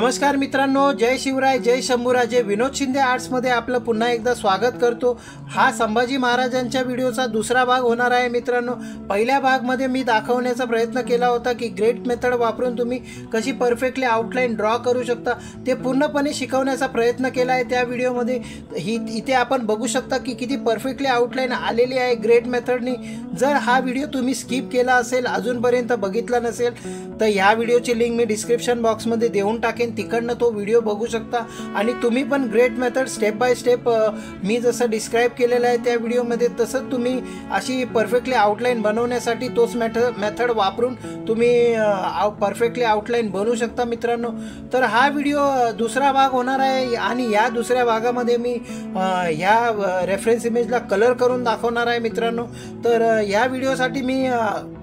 नमस्कार मित्रांनो, जय शिवराय, जय शंभूराजे. विनोद शिंदे आर्ट्समध्ये आपलं पुन्हा एकदा स्वागत करतो. हा संभाजी महाराजांच्या व्हिडिओचा दुसरा भाग होणार आहे मित्रांनो. पहिल्या भागमध्ये मी दाखवण्याचा प्रयत्न केला होता की ग्रेट मेथड वापरून तुम्ही कशी परफेक्टली आउटलाईन ड्रॉ करू शकता, ते पूर्णपणे शिकवण्याचा प्रयत्न केला आहे त्या व्हिडिओमध्ये. इथे आपण बघू शकता की किती परफेक्टली आउटलाईन आलेली आहे ग्रेट मेथडनी. जर हा व्हिडिओ तुम्ही स्किप केला असेल, अजूनपर्यंत बघितला नसेल, तर ह्या व्हिडिओची लिंक मी डिस्क्रिप्शन बॉक्समध्ये देऊन टाकेन. तिकडनं तो व्हिडिओ बघू शकता आणि तुम्ही पण great method step by step मी जसं डिस्क्राईब केलेलं आहे त्या व्हिडिओमध्ये, तसंच तुम्ही अशी परफेक्टली आउटलाईन बनवण्यासाठी तोच मेथड वापरून तुम्ही परफेक्टली आउटलाईन बनवू शकता मित्रांनो. तर हा व्हिडिओ दुसरा भाग होणार आहे आणि या दुसऱ्या भागामध्ये मी ह्या रेफरन्स इमेजला कलर करून दाखवणार आहे मित्रांनो. तर या व्हिडिओसाठी मी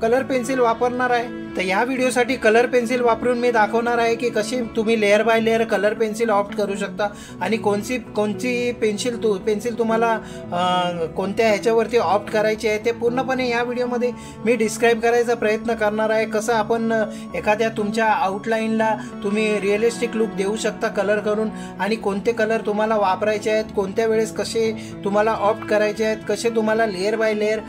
कलर पेन्सिल वापरणार आहे. तर या व्हिडिओसाठी कलर पेन्सिल वापरून मी दाखवणार आहे की कशी तुम्ही layer by layer colour pencil opt करू शकता आणि कोणची पेन्सिल तुम्हाला कोणत्या ह्याच्यावरती ऑप्ट करायची आहे ते पूर्णपणे या व्हिडिओमध्ये मी डिस्क्राईब करायचा प्रयत्न करणार आहे. कसं आपण एखाद्या तुमच्या आउटलाईनला तुम्ही रिअलिस्टिक लुक देऊ शकता कलर करून, आणि कोणते कलर तुम्हाला वापरायचे आहेत, कोणत्या वेळेस कसे तुम्हाला ऑप्ट करायचे आहेत, कसे तुम्हाला लेअर बाय लेअर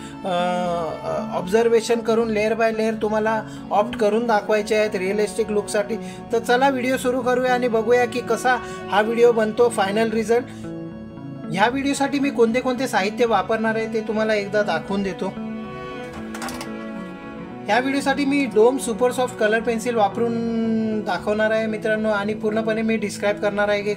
ऑब्झर्वेशन करून लेअर बाय लेअर तुम्हाला ऑप्ट करून दाखवायचे आहेत रिअलिस्टिक लुकसाठी. तर चला व्हिडिओ सुरू करूया आणि बघूया की कसा हा व्हिडिओ बनतो, फायनल रिझल्ट. ह्या व्हिडिओसाठी मी कोणते साहित्य वापरणार आहे ते तुम्हाला एकदा दाखवून देतो. ह्या व्हिडिओसाठी मी Doms super soft colour pencil वापरून दाखवणार आहे मित्रांनो, आणि पूर्णपणे मी डिस्क्राईब करणार आहे की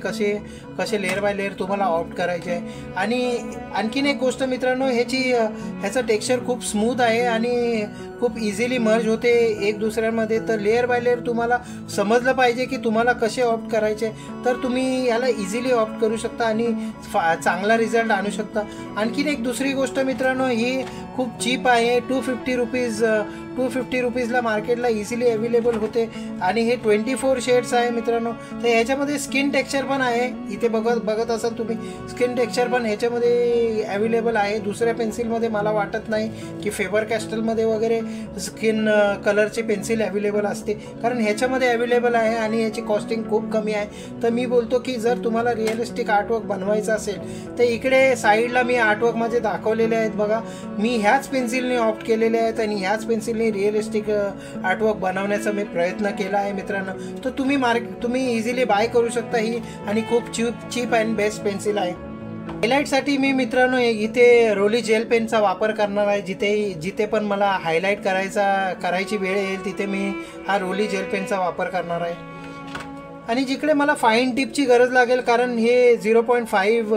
कसे लेअर बाय लेअर तुम्हाला ऑप्ट करायचे आहे. आणि आणखीन एक गोष्ट मित्रांनो, ह्याचं टेक्स्चर खूप स्मूथ आहे आणि खूप इझिली मर्ज होते एक दुसऱ्यांमध्ये. तर लेअर बाय लेअर तुम्हाला समजलं पाहिजे की तुम्हाला कसे ऑप्ट करायचे, तर तुम्ही याला इझिली ऑप्ट करू शकता आणि चांगला रिझल्ट आणू शकता. आणखीन एक दुसरी गोष्ट मित्रांनो, ही खूप चीप आहे. 250 रुपीजला मार्केटला इझिली अवेलेबल होते आणि हे 24 शेड्स आहे मित्रांनो. तर ह्याच्यामध्ये स्किन टेक्स्चर पण आहे. इथे बघत असाल तुम्ही, स्किन टेक्स्चर पण ह्याच्यामध्ये अवेलेबल आहे. दुसऱ्या पेन्सिलमध्ये मला वाटत नाही की फेबर कॅस्टलमध्ये वगैरे स्किन कलरची पेन्सिल अवेलेबल असते, कारण ह्याच्यामध्ये अवेलेबल आहे आणि ह्याची कॉस्टिंग खूप कमी आहे. तर मी बोलतो की जर तुम्हाला रिअलिस्टिक आर्टवर्क बनवायचं असेल तर इकडे साईडला मी आर्टवर्क माझे दाखवलेले आहेत बघा. मी ह्याच पेन्सिलने ऑप्ट केलेले आहेत आणि ह्याच पेन्सिलने रिअलिस्टिक आर्टवर्क बनवण्याचा मी प्रयत्न केला आहे मित्रांनो. तर तुम्ही इझिली बाय करू शकता ही, आणि खूप चीप अँड बेस्ट पेन्सिल आहे. हायलाईटसाठी मी मित्रांनो इथे रोली जेल पेनचा वापर करणार आहे. जिथे पण मला हायलाईट करायची वेळ येईल तिथे मी हा रोली जेल पेनचा वापर करणार आहे. आणि जिकडे मला फाईन टिपची गरज लागेल, कारण हे 0.5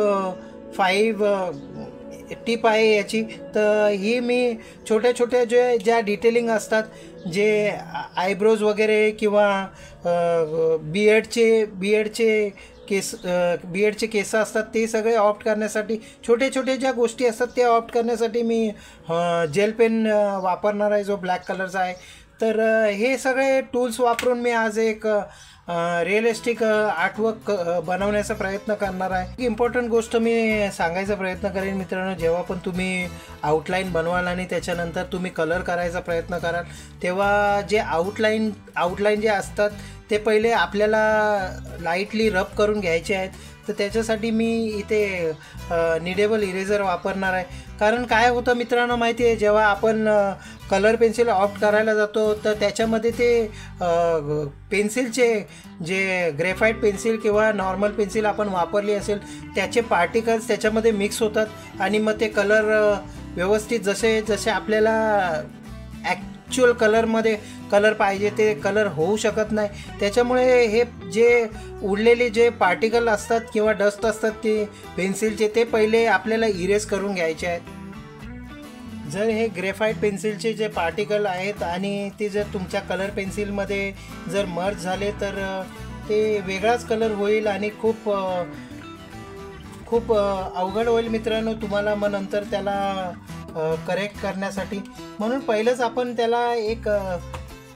टिप आहे याची, तर ही मी छोट्या ज्या डिटेलिंग असतात, जे आयब्रोज वगैरे किंवा बियर्डचे केस असतात ते सगळे ऑप्ट करण्यासाठी, छोटे ज्या गोष्टी असतात ते ऑप्ट करण्यासाठी मी जेल पेन वापरणार आहे जो ब्लॅक कलरचा आहे. तर हे सगळे टूल्स वापरून मी आज एक रिअलिस्टिक आर्टवर्क बनवण्याचा प्रयत्न करणार आहे. इम्पॉर्टंट गोष्ट मी सांगायचा प्रयत्न करेन मित्रांनो, जेव्हा पण तुम्ही आउटलाईन बनवाल आणि त्याच्यानंतर तुम्ही कलर करायचा प्रयत्न कराल, तेव्हा जे आउटलाईन जे असतात ते पहिले आपल्याला लाईटली रब करून घ्यायचे आहेत. तर त्याच्यासाठी मी इथे निडेबल इरेझर वापरणार आहे. कारण काय होतं मित्रांनो माहिती आहे, जेव्हा आपण कलर पेन्सिल ऑप्ट करायला जातो तर त्याच्यामध्ये ते पेन्सिलचे जे ग्रेफाईट पेन्सिल किंवा नॉर्मल पेन्सिल आपण वापरली असेल त्याचे पार्टिकल्स त्याच्यामध्ये मिक्स होतात आणि मग ते कलर व्यवस्थित जसे आपल्याला ॲक्च्युअल कलर पाहिजे ते कलर होऊ शकत नाही. त्याच्यामुळे हे जे उडलेले जे पार्टिकल असतात किंवा डस्ट असतात ते पेन्सिलचे, ते पहिले आपल्याला इरेज करून घ्यायचे आहेत. जर हे ग्रेफाईट पेन्सिलचे जे पार्टिकल आहेत आणि ते जर तुमच्या कलर पेन्सिलमध्ये जर मर्ज झाले तर ते वेगळाच कलर होईल आणि खूप अवघड होईल मित्रांनो तुम्हाला मग नंतर त्याला करेक्ट करण्यासाठी. म्हणून पहिलंच आपण त्याला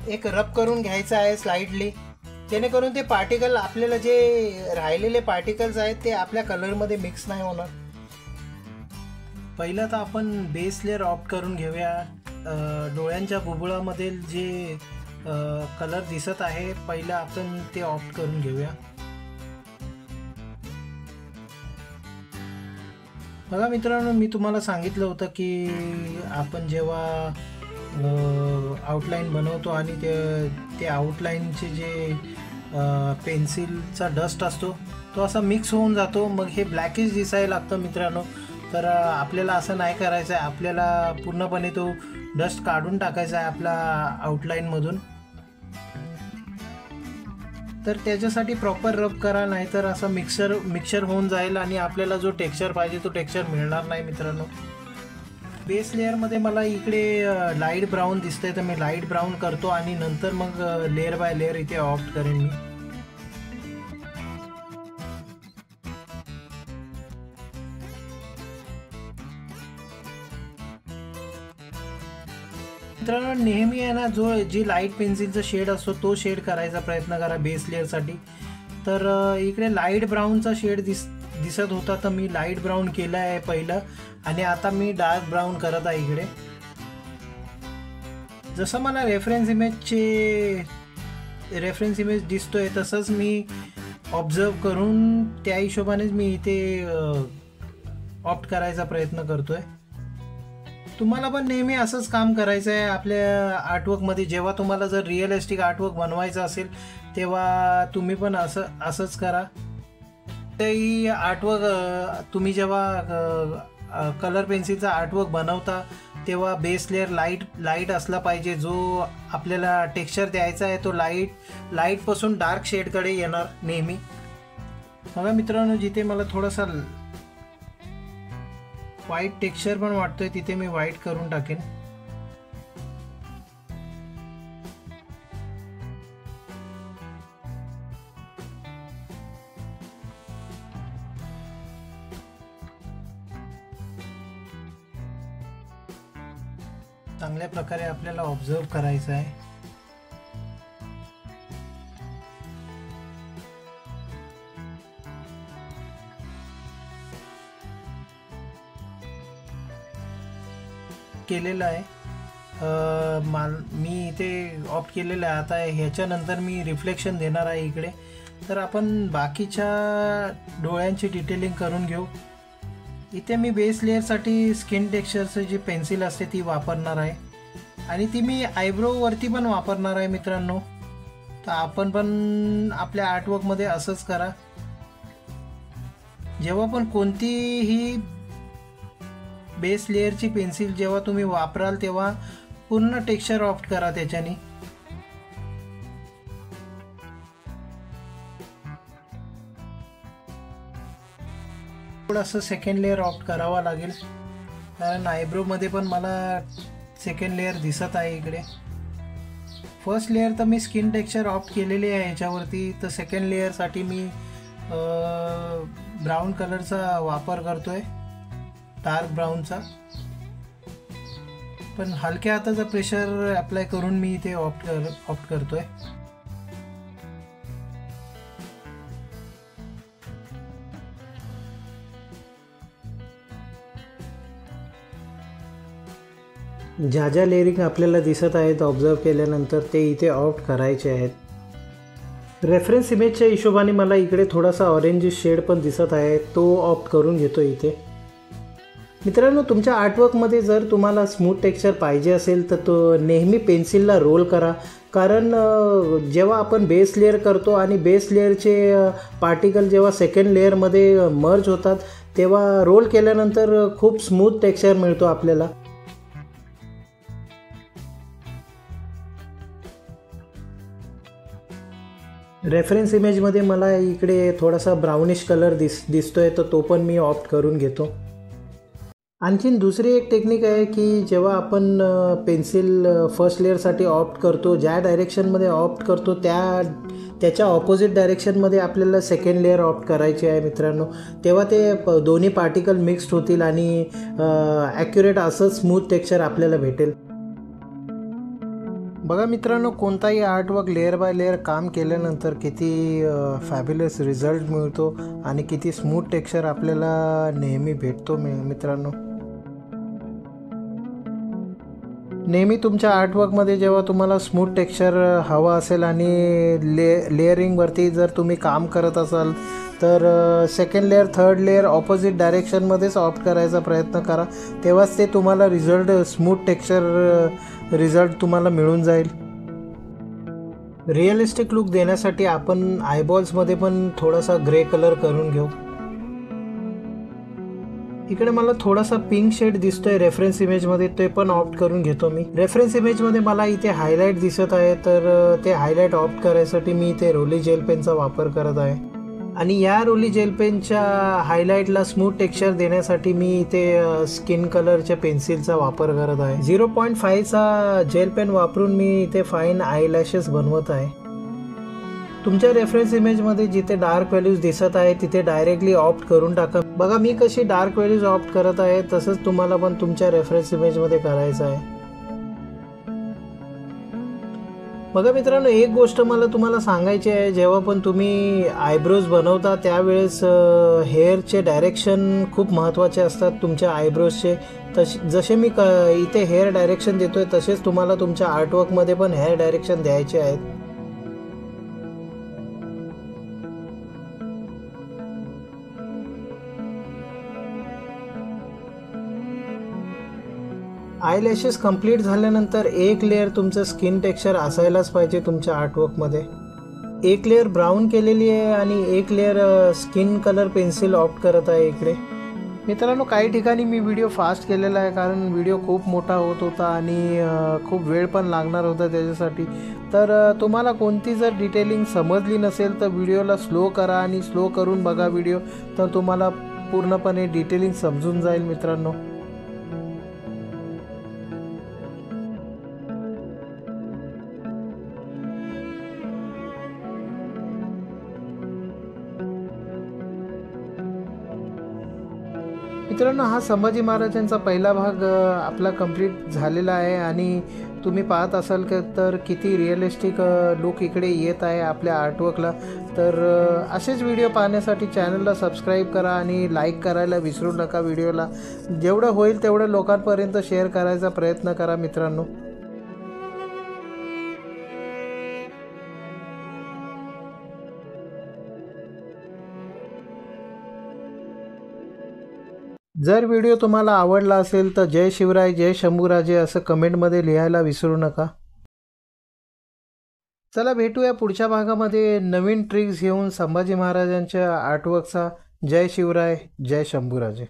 एक रब करून घ्यायचं आहे स्लाइडली, जेणेकरून ते पार्टिकल आपल्याला जे राहिलेले पार्टिकल्स आहेत ते आपल्या कलरमध्ये मिक्स नाही होणार. पहिलं तर आपण बेस लेअर ऑप्ट करून घेऊया. डोळ्यांच्या बुबुळामधील जे कलर दिसत आहे, पहिलं आपण ते ऑप्ट करून घेऊया. बघा मित्रांनो, मी तुम्हाला सांगितलं होतं की आपण जेव्हा आउटलाईन बनवतो आणि ते आउटलाईनचे जे पेन्सिलचा डस्ट असतो तो असा मिक्स होऊन जातो, मग हे ब्लॅकिश दिसायला लागतं मित्रांनो. तर आपल्याला असं नाही करायचं आहे, आपल्याला पूर्णपणे तो डस्ट काढून टाकायचा आहे आपल्या आउटलाईनमधून. तर त्याच्यासाठी प्रॉपर रब करा, नाहीतर असं मिक्सर होऊन जाईल आणि आपल्याला जो टेक्स्चर पाहिजे तो टेक्स्चर मिळणार नाही मित्रांनो. बेस लेअरमध्ये मला इकडे लाईट ब्राऊन दिसतंय, तर मी लाईट ब्राऊन करतो आणि नंतर मग लेअर बाय लेअर इथे ऑप्ट करेन मी. मित्रांनो, नेहमी आहे ना, जी लाईट पेन्सिलचा शेड असतो तो शेड करायचा प्रयत्न करा बेस लेअरसाठी. तर इकडे लाईट ब्राऊनचा शेड दिसत होता, तर मी लाईट ब्राऊन केला आहे पहिलं आणि आता मी डार्क ब्राऊन करत आहे इकडे. जसं मला रेफरन्स इमेज दिसतोय तसंच मी ऑब्झर्व करून त्या हिशोबानेच मी इथे ऑप्ट करायचा प्रयत्न करतोय. तुम्हाला पण नेहमी असंच काम करायचं आहे आपल्या आर्टवर्कमध्ये. जेव्हा तुम्हाला जर रिअलिस्टिक आर्टवर्क बनवायचं असेल तेव्हा तुम्ही पण असंच करा. तेही आर्टवर्क तुम्ही जेव्हा कलर पेन्सिलचा आर्टवर्क बनवता तेव्हा बेस लेअर लाईट असला पाहिजे. जो आपल्याला टेक्स्चर द्यायचा आहे तो लाईटपासून डार्क शेडकडे येणार नेहमी. बघा मित्रांनो, जिथे मला थोडासा व्हाईट टेक्स्चर पण वाटतोय तिथे मी व्हाईट करून टाकेन. चांगल्या प्रकारे आपल्याला ऑब्झर्व करायचं आहे. केलेलं आहे मी इथे ऑप्ट केलेलं आहे. आता ह्याच्यानंतर मी रिफ्लेक्शन देणार आहे इकडे. तर आपण बाकीच्या डोळ्यांची डिटेलिंग करून घेऊ. इथे मी बेस लेअरसाठी स्किन टेक्स्चरचं जी पेन्सिल असते ती वापरणार आहे आणि ती मी आयब्रोवरती पण वापरणार आहे मित्रांनो. तर आपण पण आपल्या आर्टवर्कमध्ये असंच करा. जेव्हा पण कोणतीही बेस लेअरची पेन्सिल जेव्हा तुम्ही वापराल तेव्हा पूर्ण टेक्स्चर ऑप्ट करा त्याच्याने. थोडंसं सेकंड लेअर ऑप्ट करावा लागेल, कारण आयब्रोमध्ये पण मला सेकंड लेअर दिसत आहे इकडे. फर्स्ट लेअर तर मी स्किन टेक्स्चर ऑप्ट केलेली आहे ह्याच्यावरती. तर सेकंड लेअरसाठी मी ब्राऊन कलरचा वापर करतोय, डार्क ब्राऊनचा. पण हलक्या हाताचा प्रेशर अप्लाय करून मी इथे ऑप्ट करतोय. ज्या लेअरिंग आपल्याला दिसत आहेत ऑब्झर्व केल्यानंतर ते इथे ऑप्ट करायचे आहेत. रेफरन्स इमेजच्या हिशोबाने मला इकडे थोडासा ऑरेंज शेड पण दिसत आहे, तो ऑप्ट करून घेतो इथे. मित्रांनो, तुमच्या आर्टवर्कमध्ये जर तुम्हाला स्मूथ टेक्स्चर पाहिजे असेल तर तो नेहमी पेन्सिलला रोल करा. कारण जेव्हा आपण बेस लेअर करतो आणि बेस लेअरचे पार्टिकल जेव्हा सेकंड लेअरमध्ये मर्ज होतात तेव्हा रोल केल्यानंतर खूप स्मूथ टेक्स्चर मिळतो आपल्याला. रेफरन्स इमेजमध्ये मला इकडे थोडासा ब्राउनिश कलर दिसतोय, तर तो पण मी ऑप्ट करून घेतो. आणखीन दुसरी एक टेक्निक आहे की जेव्हा आपण पेन्सिल फर्स्ट लेअरसाठी ऑप्ट करतो, ज्या डायरेक्शनमध्ये ऑप्ट करतो त्याच्या ऑपोजिट डायरेक्शनमध्ये आपल्याला सेकंड लेअर ऑप्ट करायची आहे मित्रांनो. तेव्हा ते दोन्ही पार्टिकल मिक्स्ड होतील आणि ॲक्युरेट असं स्मूथ टेक्स्चर आपल्याला भेटेल. बघा मित्रांनो, कोणताही आर्टवर्क लेअर बाय लेअर काम केल्यानंतर किती फॅब्युलस रिझल्ट मिळतो आणि किती स्मूथ टेक्स्चर आपल्याला नेहमी भेटतो मित्रांनो. नेहमी तुमच्या आर्टवर्कमध्ये जेव्हा तुम्हाला स्मूथ टेक्स्चर हवा असेल आणि लेअरिंगवरती जर तुम्ही काम करत असाल तर second layer third layer opposite डायरेक्शनमध्येच ऑप्ट करायचा प्रयत्न करा, तेव्हाच ते तुम्हाला स्मूथ टेक्स्चर रिझल्ट तुम्हाला मिळून जाईल. रिअलिस्टिक लुक देण्यासाठी आपण आयबॉल्समध्ये पण थोडासा ग्रे कलर करून घेऊ. इकडे मला थोडासा पिंक शेड दिसतोय रेफरन्स इमेजमध्ये, ते पण ऑप्ट करून घेतो मी. रेफरन्स इमेजमध्ये मला इथे हायलाईट दिसत आहे, तर ते हायलाईट ऑप्ट करायसाठी मी इथे रोली जेल पेनचा वापर करत आहे. आणि या रोली जेल पेनच्या हायलाईटला स्मूथ टेक्स्चर देण्यासाठी मी इथे स्किन कलरच्या पेन्सिलचा वापर करत आहे. 0.5चा जेल पेन वापरून मी इथे फाईन आयलॅशेस बनवत आहे. तुमच्या रेफरन्स इमेजमध्ये जिथे डार्क व्हॅल्यूज दिसत आहे तिथे डायरेक्टली ऑप्ट करून टाका. बघा मी कशी डार्क व्हॅल्यूज ऑप्ट करत आहे, तसंच तुम्हाला पण तुमच्या रेफरन्स इमेजमध्ये करायचं आहे. बघा मित्रांनो, एक गोष्ट मला तुम्हाला सांगायची आहे, जेव्हा पण तुम्ही आयब्रोज बनवता त्यावेळेस हेअरचे डायरेक्शन खूप महत्त्वाचे असतात तुमच्या आयब्रोजचे. जसे मी इथे हेअर डायरेक्शन देतोय तसेच तुम्हाला तुमच्या आर्टवर्कमध्ये पण हेअर डायरेक्शन द्यायचे आहेत. आयलॅशेस कंप्लीट झाल्यानंतर एक लेअर तुमचं स्किन टेक्स्चर असायलाच पाहिजे तुमच्या आर्टवर्कमध्ये. एक लेअर ब्राऊन केलेली आहे आणि एक layer skin colour pencil opt करत आहे इकडे. मित्रांनो, काही ठिकाणी मी व्हिडिओ फास्ट केलेला आहे कारण व्हिडिओ खूप मोठा होत होता आणि खूप वेळ पण लागणार होता त्याच्यासाठी. तर तुम्हाला कोणती जर डिटेलिंग समजली नसेल तर व्हिडिओला स्लो करा आणि स्लो करून बघा व्हिडिओ, तर तुम्हाला पूर्णपणे डिटेलिंग समजून जाईल मित्रांनो. मित्रांनो, हा संभाजी महाराजांचा पहिला भाग आपला कंप्लीट झालेला आहे आणि तुम्ही पाहत असाल तर किती रिअलिस्टिक लुक इकडे येत आहे आपल्या आर्टवर्कला. तर असेच व्हिडिओ पाहण्यासाठी चॅनलला सबस्क्राईब करा आणि लाईक करायला विसरू नका. व्हिडिओला जेवढं होईल तेवढं लोकांपर्यंत शेअर करायचा प्रयत्न करा मित्रांनो. जर व्हिडिओ तुम्हाला आवडला असेल तर जय शिवराय जय शंभूराजे असं कमेंटमध्ये लिहायला विसरू नका. चला भेटूया पुढच्या भागामध्ये नवीन ट्रिक्स घेऊन संभाजी महाराजांच्या आर्टवर्कचा. जय शिवराय जय शंभूराजे.